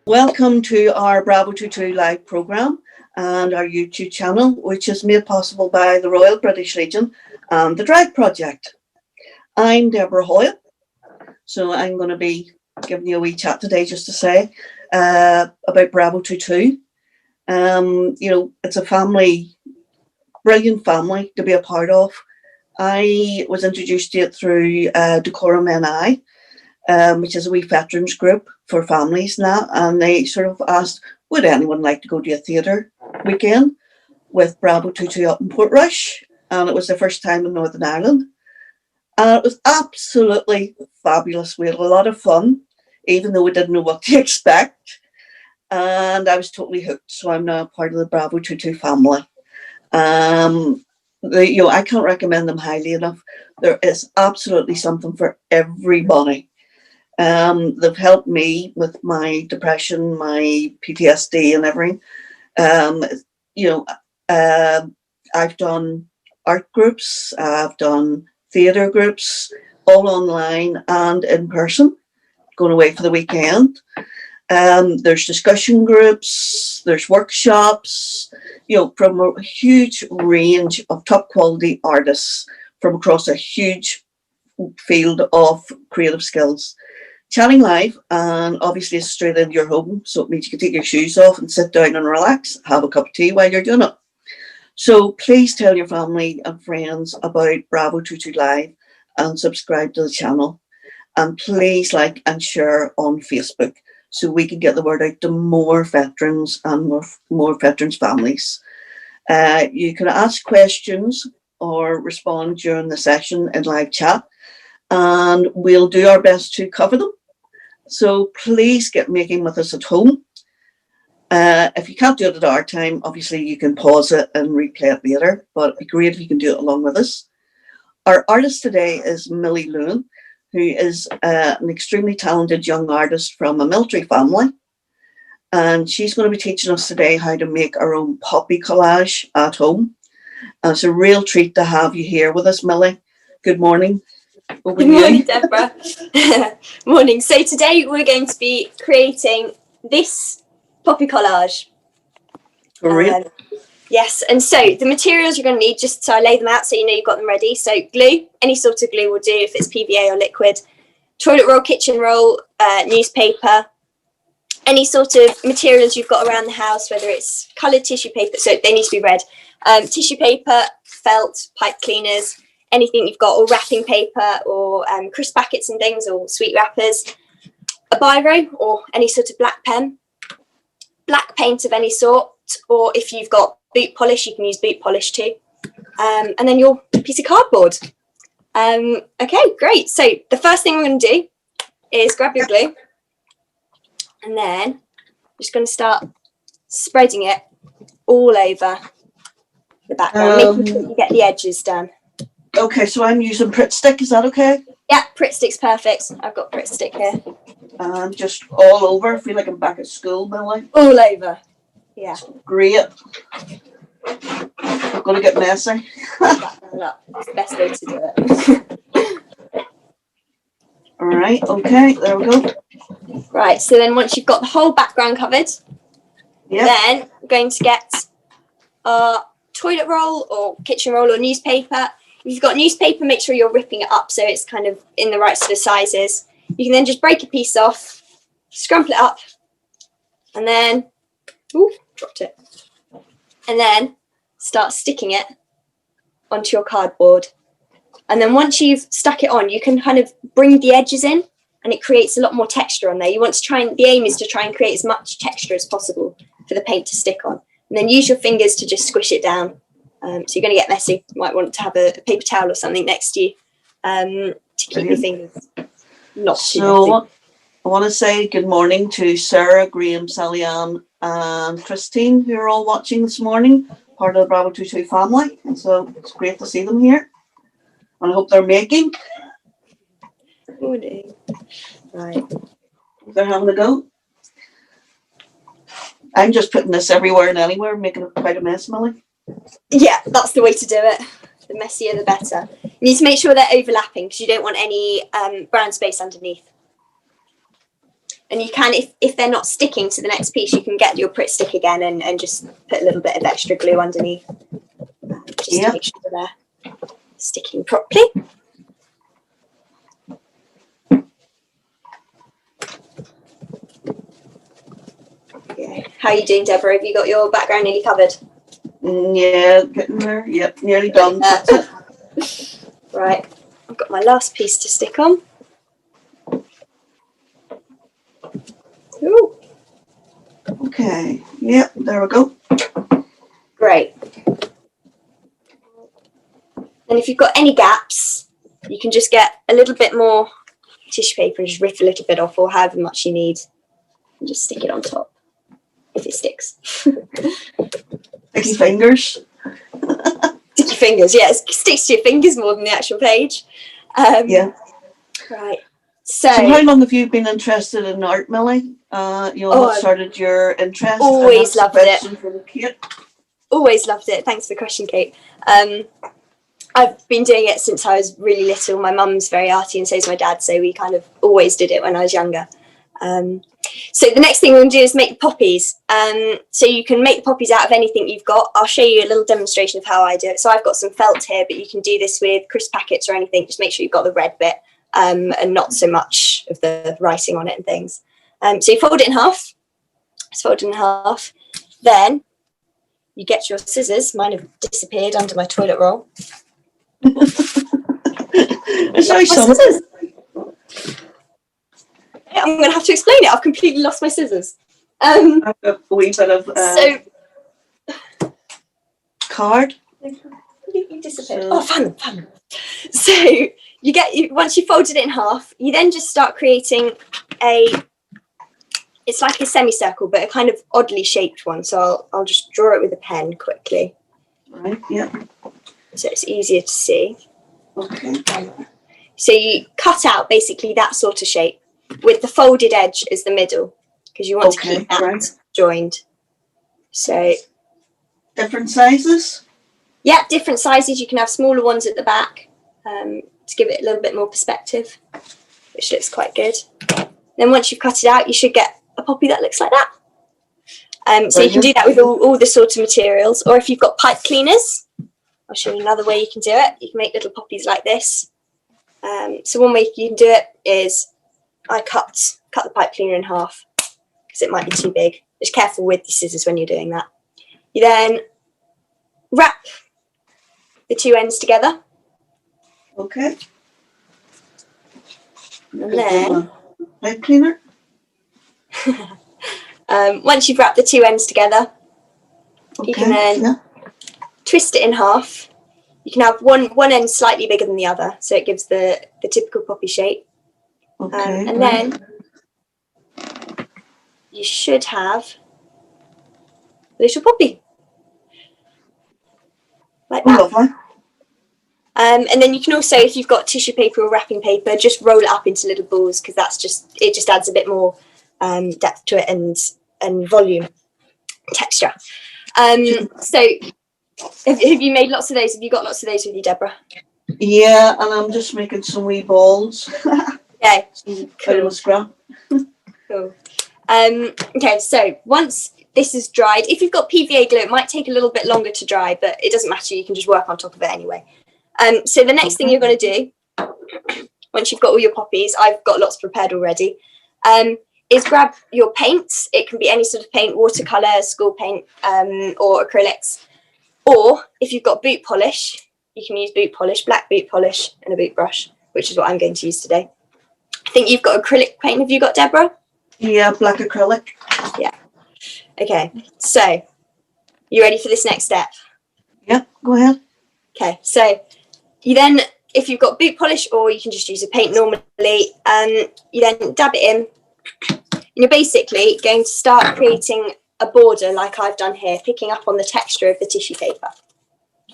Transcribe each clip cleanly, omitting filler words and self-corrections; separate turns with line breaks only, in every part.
Welcome to our Bravo 22 live programme and our YouTube channel, which is made possible by the Royal British Legion and the Drag Project. I'm Debra Hoyle, so I'm going to be giving you a wee chat today just to say about Bravo 22. It's a family, brilliant family to be a part of. I was introduced to it through Decorum NI, which is a wee veterans group for families now, and they sort of asked, would anyone like to go to a theatre weekend with Bravo 22 up in Portrush? And it was the first time in Northern Ireland. And it was absolutely fabulous. We had a lot of fun, even though we didn't know what to expect. And I was totally hooked. So I'm now part of the Bravo 22 family. I can't recommend them highly enough. There is absolutely something for everybody. They've helped me with my depression, my PTSD and everything. I've done art groups, I've done theatre groups, all online and in person, going away for the weekend. There's discussion groups, there's workshops, from a huge range of top quality artists from across a huge field of creative skills. Chatting live, and obviously it's straight into your home, so it means you can take your shoes off and sit down and relax, have a cup of tea while you're doing it. So please tell your family and friends about Bravo 22 Live and subscribe to the channel. And please like and share on Facebook so we can get the word out to more veterans and more veterans families. You can ask questions or respond during the session in live chat, and we'll do our best to cover them. So please get making with us at home. If you can't do it at our time, obviously you can pause it and replay it later, but it'd be great if you can do it along with us. Our artist today is Millie Lewin, who is an extremely talented young artist from a military family. And she's going to be teaching us today how to make our own poppy collage at home. And it's a real treat to have you here with us, Millie. Good morning.
Good morning, Deborah. Morning. So today we're going to be creating this poppy collage. Yes, and so the materials you're going to need, just so I lay them out so you know you've got them ready. So glue, any sort of glue will do if it's P.V.A. or liquid. Toilet roll, kitchen roll, newspaper, any sort of materials you've got around the house, whether it's coloured tissue paper, so they need to be red, tissue paper, felt, pipe cleaners, anything you've got, or wrapping paper, or crisp packets and things, or sweet wrappers, a biro or any sort of black pen, black paint of any sort, or if you've got boot polish, you can use boot polish too, and then your piece of cardboard. Okay, great. So the first thing we're going to do is grab your glue, and then I'm just going to start spreading it all over the background, making sure you get the edges done.
Okay, so I'm using Pritt-stick, is that okay?
Yeah, Pritt-stick's perfect. I've got Pritt-stick here.
And just all over, I feel like I'm back at school, Millie.
All over, yeah.
Great. I'm going to get messy.
That's the best way to do it.
All right, okay, there we go.
Right, so then once you've got the whole background covered, then we're going to get our toilet roll or kitchen roll or newspaper. If you've got newspaper, make sure you're ripping it up so it's kind of in the right sort of sizes. You can then just break a piece off, scrumple it up, and then, dropped it. And then start sticking it onto your cardboard. And then once you've stuck it on, you can kind of bring the edges in, and it creates a lot more texture on there. You want to the aim is to try and create as much texture as possible for the paint to stick on. And then use your fingers to just squish it down. So you're going to get messy. You might want to have a paper towel or something next to you to keep your fingers not too messy.
I want to say good morning to Sarah, Graham, Sally Ann and Christine, who are all watching this morning, part of the Bravo 22 family. And so it's great to see them here. And I hope they're making.
Morning. Right.
They're having a go. I'm just putting this everywhere and anywhere, making it quite a mess, Millie.
Yeah, that's the way to do it. The messier, the better. You need to make sure they're overlapping because you don't want any brown space underneath. And you can, if they're not sticking to the next piece, you can get your Pritt-stick again and just put a little bit of extra glue underneath, just to make sure they're sticking properly. Yeah. How are you doing, Deborah? Have you got your background nearly covered?
Yeah, getting there. Yep, nearly done.
Right, I've got my last piece to stick on. Ooh.
Okay, yep, there we go.
Great. And if you've got any gaps, you can just get a little bit more tissue paper and just rip a little bit off, or however much you need, and just stick it on top if it sticks.
Sticky fingers.
Sticky fingers, yeah, it sticks to your fingers more than the actual page.
Yeah.
Right. So
how long have you been interested in art, Millie? What started your interest?
Always loved it.
From Kate.
Always loved it. Thanks for the question, Kate. I've been doing it since I was really little. My mum's very arty and so is my dad, so we kind of always did it when I was younger. So the next thing we're going to do is make the poppies. So you can make the poppies out of anything you've got. I'll show you a little demonstration of how I do it. So I've got some felt here, but you can do this with crisp packets or anything. Just make sure you've got the red bit and not so much of the writing on it and things. So you fold it in half. It's folded in half. Then you get your scissors. Mine have disappeared under my toilet roll.
It's very scissors.
I'm going to have to explain it. I've completely lost my scissors.
I've got a wee bit of card.
Completely disappeared. Oh, found them. So you get once you folded it in half, you then just start creating it's like a semicircle, but a kind of oddly shaped one. So I'll just draw it with a pen quickly.
Right. Yeah.
So it's easier to see.
Okay.
So you cut out basically that sort of shape with the folded edge as the middle, because you want to keep that joined. So
different sizes?
Yeah, different sizes. You can have smaller ones at the back to give it a little bit more perspective, which looks quite good. Then once you've cut it out, you should get a poppy that looks like that. So you can do that with all the sort of materials, or if you've got pipe cleaners, I'll show you another way you can do it. You can make little poppies like this. So one way you can do it is I cut the pipe cleaner in half because it might be too big. Just careful with the scissors when you're doing that. You then wrap the two ends together.
Okay.
And then
pipe cleaner.
Once you've wrapped the two ends together, you can then twist it in half. You can have one end slightly bigger than the other, so it gives the typical poppy shape.
Okay,
and then you should have a little poppy. Like that.
Lovely.
And then you can also, if you've got tissue paper or wrapping paper, just roll it up into little balls, because it just adds a bit more depth to it and volume, texture. So have you made lots of those? Have you got lots of those with you, Deborah?
Yeah, and I'm just making some wee balls.
Okay,
cool.
Cool. Okay, so once this is dried, if you've got P.V.A. glue, it might take a little bit longer to dry, but it doesn't matter. You can just work on top of it anyway. So the next thing you're going to do, once you've got all your poppies, I've got lots prepared already, is grab your paints. It can be any sort of paint, watercolour, school paint, or acrylics. Or if you've got boot polish, you can use boot polish, black boot polish, and a boot brush, which is what I'm going to use today. I think you've got acrylic paint. Have you got, Deborah?
Yeah, black acrylic.
Yeah. Okay, so you ready for this next step?
Yep, go ahead.
Okay, so you then, if you've got boot polish, or you can just use a paint normally, you then dab it in. And you're basically going to start creating a border like I've done here, picking up on the texture of the tissue paper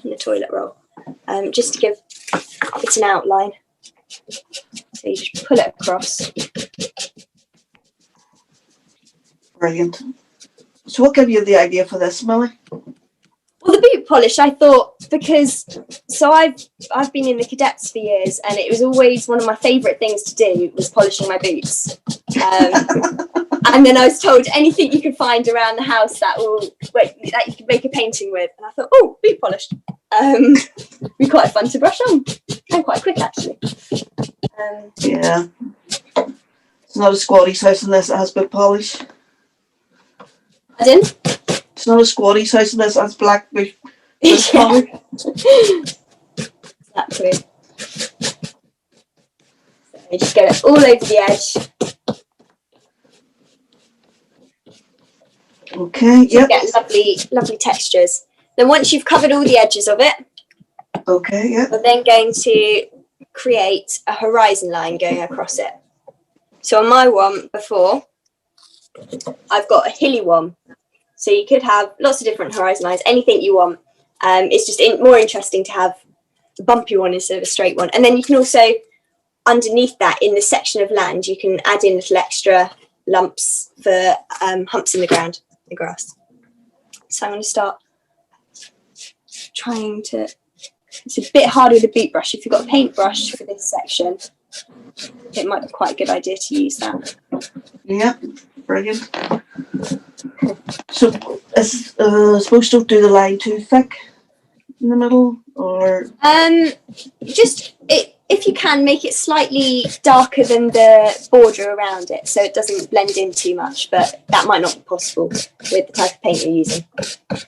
in the toilet roll, just to give it an outline. So you just pull it across.
Brilliant. So what gave you the idea for this, Millie?
Well, the boot polish, I thought, because I've been in the cadets for years, and it was always one of my favourite things to do was polishing my boots. And then I was told anything you could find around the house that you could make a painting with, and I thought, oh, boot polish, be quite fun to brush on, and quite quick actually.
Yeah, it's not a squatty's house unless it has boot polish.
Pardon?
It's not a squatty's house unless it has black boot polish.
Exactly. So just get it all over the edge.
Okay, yep.
Get lovely textures. Then once you've covered all the edges of it,
okay, yep.
we're then going to create a horizon line going across it. So on my one before, I've got a hilly one. So you could have lots of different horizon lines, anything you want. It's just more interesting to have a bumpy one instead of a straight one. And then you can also, underneath that, in the section of land, you can add in little extra lumps for humps in the ground, the grass. So I'm going to start trying to, it's a bit harder with a boot brush. If you've got a paintbrush for this section, it might be quite a good idea to use that.
Yeah, brilliant. So is supposed to do the line too thick in the middle, or
just if you can, make it slightly darker than the border around it, so it doesn't blend in too much. But that might not be possible with the type of paint you're using.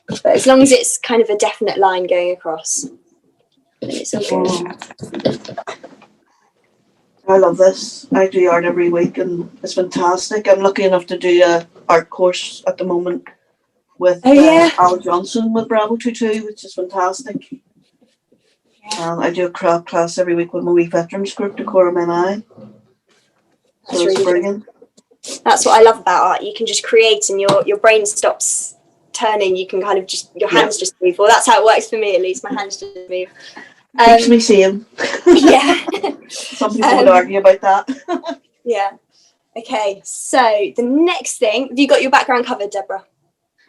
But as long as it's kind of a definite line going across, then it's all good.
I love this. I do art every week and it's fantastic. I'm lucky enough to do a art course at the moment with Al Johnson with Bravo 22, which is fantastic. I do a craft class every week with my wee veterans group, Decorum NI. So it's brilliant.
That's what I love about art. You can just create and your brain stops turning. You can kind of just, your hands just move. Well, that's how it works for me at least. My hands just move.
Keeps me sane.
Yeah.
Some people would argue about that.
Yeah. Okay, so the next thing, have you got your background covered, Deborah?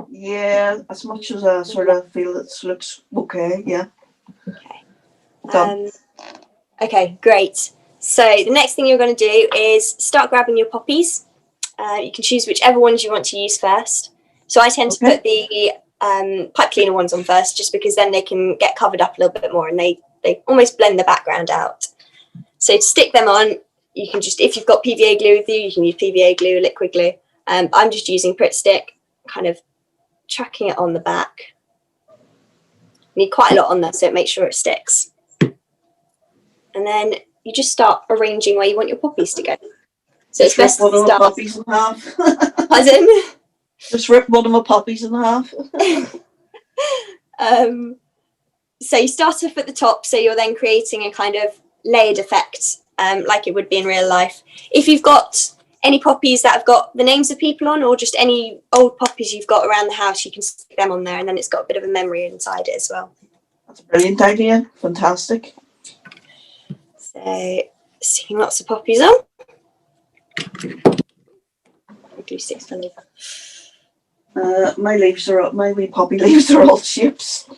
Yeah, as much as I sort of feel it looks okay, yeah.
Okay. Okay, great. So the next thing you're going to do is start grabbing your poppies. You can choose whichever ones you want to use first. So I tend to put the pipe cleaner ones on first, just because then they can get covered up a little bit more and they almost blend the background out. So to stick them on, you can just, if you've got P.V.A. glue with you, you can use P.V.A. glue, liquid glue. I'm just using Pritt-stick, kind of chucking it on the back. You need quite a lot on there, so make sure it sticks. And then you just start arranging where you want your poppies to go. So it's best to start.
Poppies in half.
Pardon?
Just rip one of my poppies in half.
So you start off at the top, so you're then creating a kind of layered effect, like it would be in real life. If you've got any poppies that have got the names of people on, or just any old poppies you've got around the house, you can stick them on there, and then it's got a bit of a memory inside it as well. That's
a brilliant idea. Fantastic.
So sticking lots of poppies on. Glue sticks on over.
My wee poppy leaves are all shapes.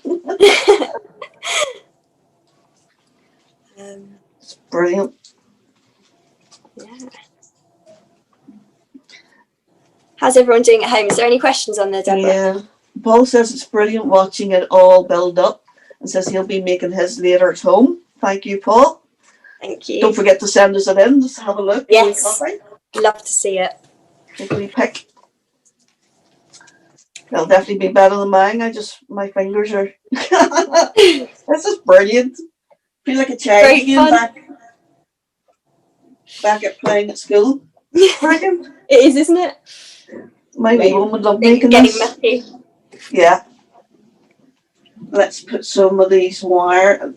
It's brilliant.
Yeah. How's everyone doing at home? Is there any questions on there, Deborah?
Yeah. Paul says it's brilliant watching it all build up, and says he'll be making his later at home. Thank you, Paul.
Thank you.
Don't forget to send us it in. Just have a look.
Yes. Love to see it.
Take a wee pick. It'll definitely be better than mine. My fingers are. This is brilliant. Feel like a child again back at playing at school. Brilliant.
It is, isn't it?
My wee one would love making this.
Messy.
Yeah. Let's put some of these wire.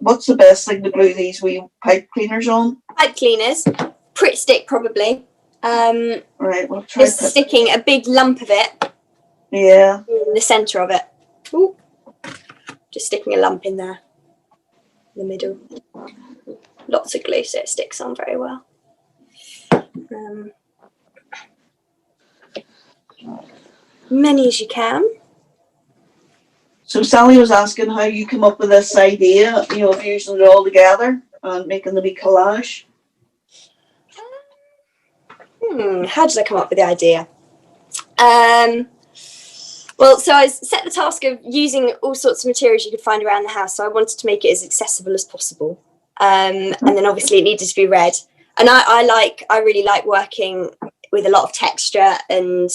What's the best thing to glue these wee pipe cleaners on?
Pipe cleaners. Pritt-stick probably.
Right, we'll try.
Just sticking a big lump of it.
Yeah.
In the centre of it. Ooh. Just sticking a lump in there. In the middle. Lots of glue so it sticks on very well. Many as you can.
So Sally was asking how you come up with this idea, of using it all together and making the wee collage.
How did I come up with the idea? Well, so I set the task of using all sorts of materials you could find around the house. So I wanted to make it as accessible as possible. And then obviously it needed to be read. And I really like working with a lot of texture and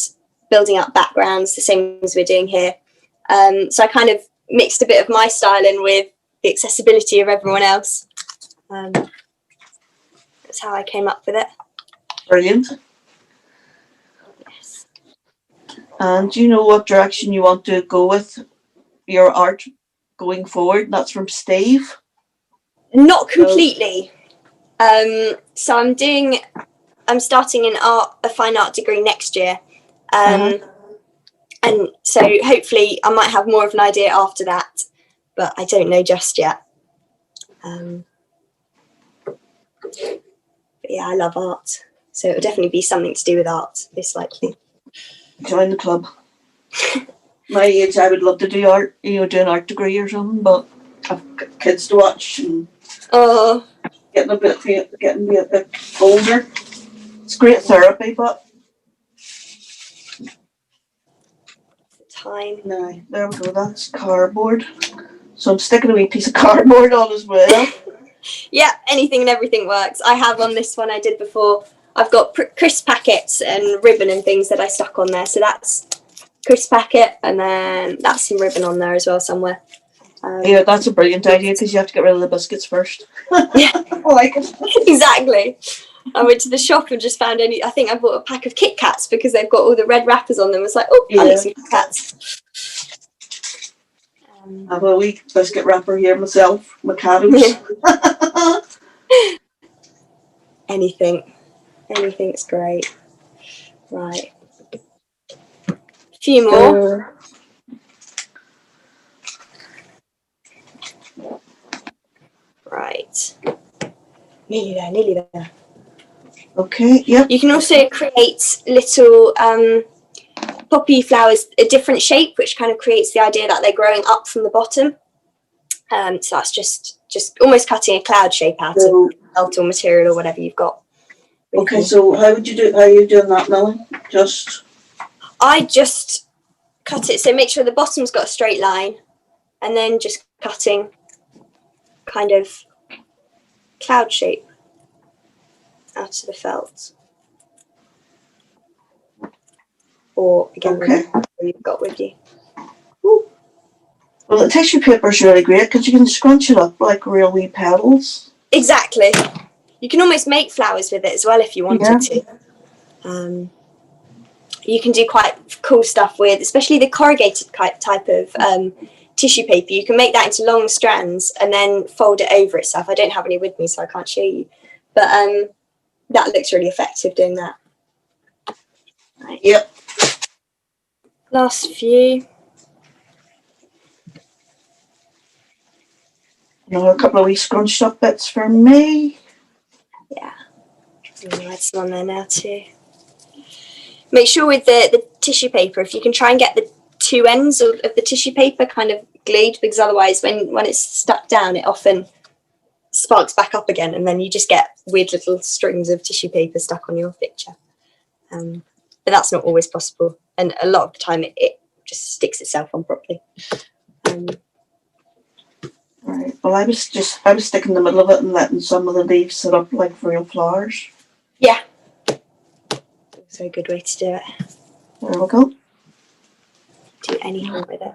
building up backgrounds, the same as we're doing here. So I kind of mixed a bit of my style in with the accessibility of everyone else. That's how I came up with it.
Brilliant.
Yes.
And do you know what direction you want to go with your art going forward? That's from Steve.
Not completely. So I'm starting a fine art degree next year. And so hopefully I might have more of an idea after that, but I don't know just yet. But yeah, I love art. So it will definitely be something to do with art, most likely.
Join the club. My age, I would love to do art, do an art degree or something, but I've got kids to watch and getting a bit older. It's great therapy, but
time.
No, there we go. That's cardboard. So I'm sticking a wee piece of cardboard on as well.
Yeah, anything and everything works. I have on this one I did before. I've got crisp packets and ribbon and things that I stuck on there. So that's crisp packet, and then that's some ribbon on there as well somewhere.
Yeah, that's a brilliant idea because you have to get rid of the biscuits first.
Yeah,
I like it.
Exactly. I went to the shop and just found I think I bought a pack of Kit Kats because they've got all the red wrappers on them. It's like, oh, I'll eat some Kit Kats.
I have a wee biscuit wrapper here myself, Macados.
Anything's great. Right. A few more. Right. Nearly there.
Okay, yep.
You can also create little poppy flowers a different shape, which kind of creates the idea that they're growing up from the bottom. So that's just almost cutting a cloud shape out of felt or material or whatever you've got.
Okay, so how are you doing that, Millie?
I just cut it, so make sure the bottom's got a straight line, and then just cutting kind of cloud shape out of the felt. Or again, whatever you've got with you.
Ooh. Well, the tissue paper is really great because you can scrunch it up like real wee petals.
Exactly. You can almost make flowers with it as well if you wanted to. You can do quite cool stuff with, especially the corrugated type of tissue paper. You can make that into long strands and then fold it over itself. I don't have any with me, so I can't show you. But that looks really effective doing that. Right.
Yep.
Last few.
A couple of wee scrunched up bits for me.
Yeah. I'm going to add some on there now too. Make sure with the tissue paper, if you can try and get the two ends of the tissue paper kind of glued, because otherwise when it's stuck down, it often sparks back up again, and then you just get weird little strings of tissue paper stuck on your picture. But that's not always possible, and a lot of the time it just sticks itself on properly.
Right. Well, I was sticking in the middle of it and letting some of the leaves sit up like real flowers.
Yeah. So a good way to do it.
There we go.
Do anything with it.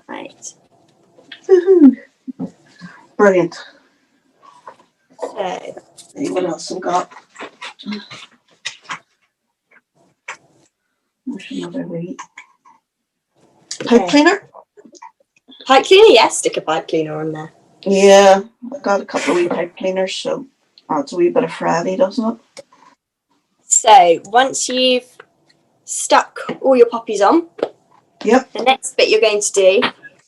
Right.
Woohoo! Brilliant.
So,
see what else we've got. There's another wee pipe cleaner.
Pipe cleaner, yes. Stick a pipe cleaner on there.
Yeah, I've got a couple of wee pipe cleaners, so adds a wee bit of Friday, doesn't it?
So once you've stuck all your poppies on,
yep.
The next bit you're going to do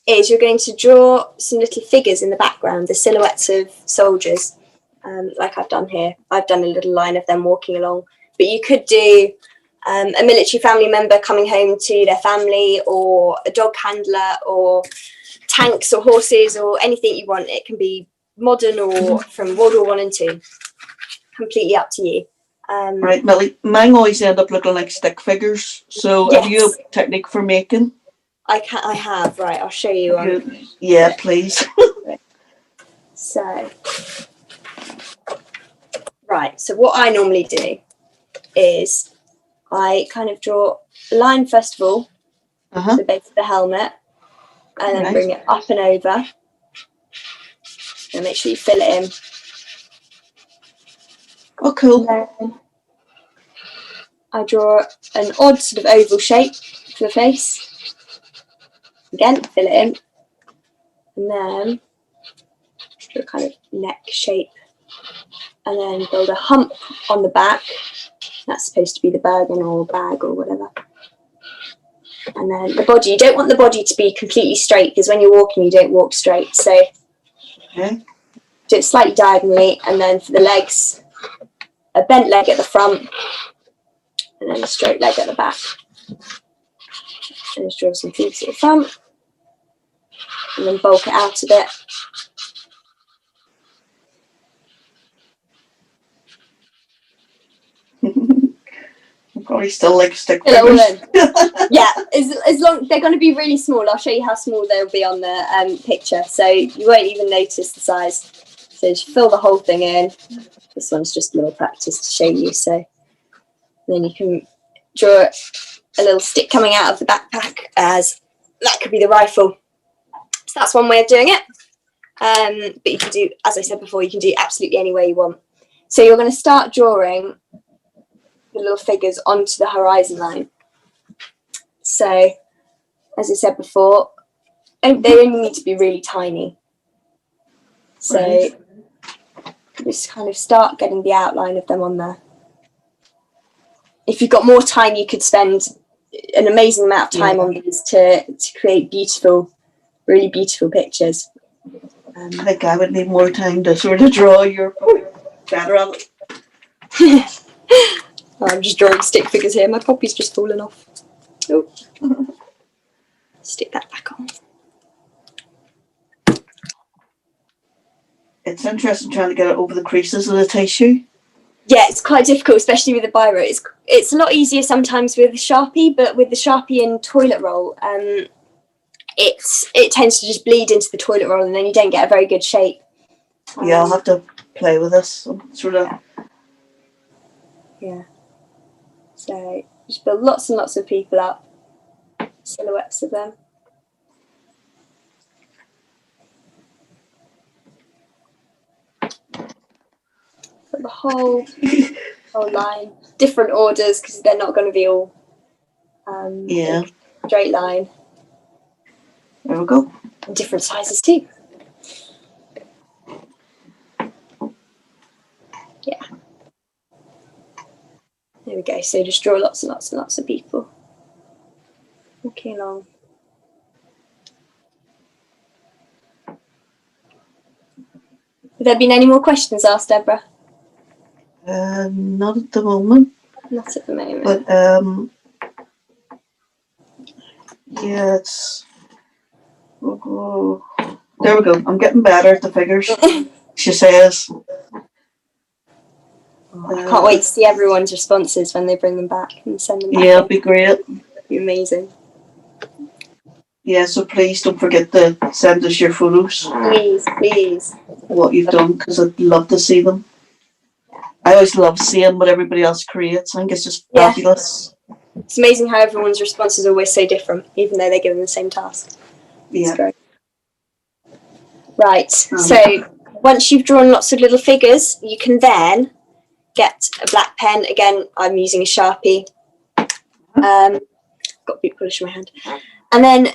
is you're going to draw some little figures in the background, the silhouettes of soldiers, like I've done here. I've done a little line of them walking along, but you could do a military family member coming home to their family, or a dog handler, or tanks or horses, or anything you want. It can be modern or from World War One and Two. Completely up to you.
Right, Millie. Mine always end up looking like stick figures. So
Yes.
have you a technique for making?
I have. Right, I'll show you one.
Yeah, please.
So, right. So what I normally do is I kind of draw a line first of all, the base of the helmet, and then bring it up and over, and make sure you fill it in.
Oh, cool.
Then I draw an odd sort of oval shape for the face. Again, fill it in, and then draw a kind of neck shape, and then build a hump on the back. That's supposed to be the bergen or bag or whatever. And then the body, you don't want the body to be completely straight, because when you're walking you don't walk straight, so do it slightly diagonally. And then for the legs, a bent leg at the front and then a straight leg at the back. And just draw some feet at the front and then bulk it out a bit.
Probably still like stick figures.
Yeah, as long they're going to be really small. I'll show you how small they'll be on the picture, so you won't even notice the size. So just fill the whole thing in. This one's just a little practice to show you. So then you can draw a little stick coming out of the backpack, as that could be the rifle. So that's one way of doing it. But you can do, as I said before, you can do absolutely any way you want. So you're going to start drawing the little figures onto the horizon line. So, as I said before, they only need to be really tiny. So just kind of start getting the outline of them on there. If you've got more time, you could spend an amazing amount of time on these to create beautiful, really beautiful pictures.
I think I would need more time to sort of draw. You're probably better at it.
I'm just drawing stick figures here. My poppy's just fallen off. Oh. Stick that back on.
It's interesting trying to get it over the creases of the tissue.
Yeah, it's quite difficult, especially with the Biro. It's a lot easier sometimes with the Sharpie, but with the Sharpie and toilet roll, it tends to just bleed into the toilet roll, and then you don't get a very good shape.
Yeah, I'll have to play with this. Sort of.
Yeah. So just build lots and lots of people up, silhouettes of them. Put the whole line, different orders, because they're not going to be all straight line.
There we go.
And different sizes too. Yeah. There we go. So just draw lots and lots and lots of people walking along. Have there been any more questions asked, Deborah?
Not at the moment.
Not at the moment.
But yeah, it's. Oh, there we go. I'm getting better at the figures. She says.
I can't wait to see everyone's responses when they bring them back and send them back.
Yeah, it'll be great.
It'll be amazing.
Yeah, so please don't forget to send us your photos.
Please, please.
What you've done, because I'd love to see them. I always love seeing what everybody else creates. I think it's just fabulous.
It's amazing how everyone's responses are always so different, even though they're given the same task.
Yeah.
It's great. Right, so once you've drawn lots of little figures, you can then get a black pen. Again, I'm using a Sharpie. Got a big polish in my hand. And then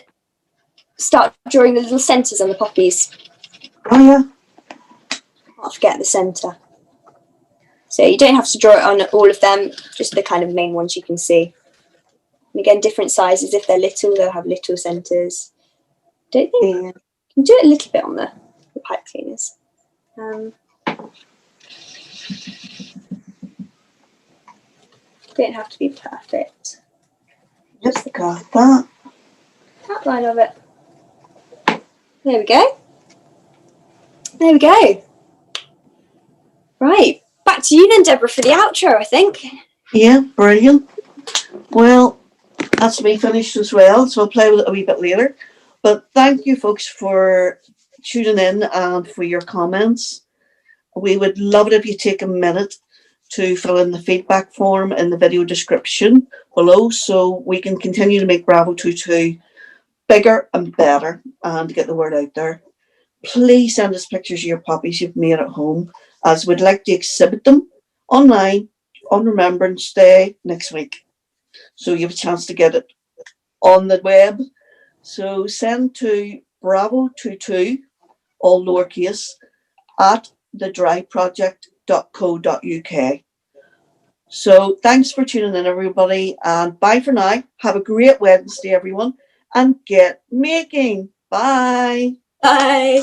start drawing the little centres on the poppies.
Oh, yeah.
Not forget the centre. So you don't have to draw it on all of them, just the kind of main ones you can see. And again, different sizes. If they're little, they'll have little centres. Don't think you can do it a little bit on the pipe cleaners. Don't have to be perfect.
Just got that.
Outline of it. There we go. There we go. Right, back to you then, Deborah, for the outro, I think.
Yeah, brilliant. Well, that's me finished as well, so I'll play with it a wee bit later. But thank you, folks, for tuning in and for your comments. We would love it if you take a minute to fill in the feedback form in the video description below so we can continue to make Bravo 22 bigger and better and get the word out there. Please send us pictures of your poppies you've made at home, as we'd like to exhibit them online on Remembrance Day next week. So you have a chance to get it on the web. So send to bravo22, all lowercase, at thedryproject.co.uk. So thanks for tuning in, everybody, and bye for now. Have a great Wednesday, everyone, and get making. Bye.
Bye.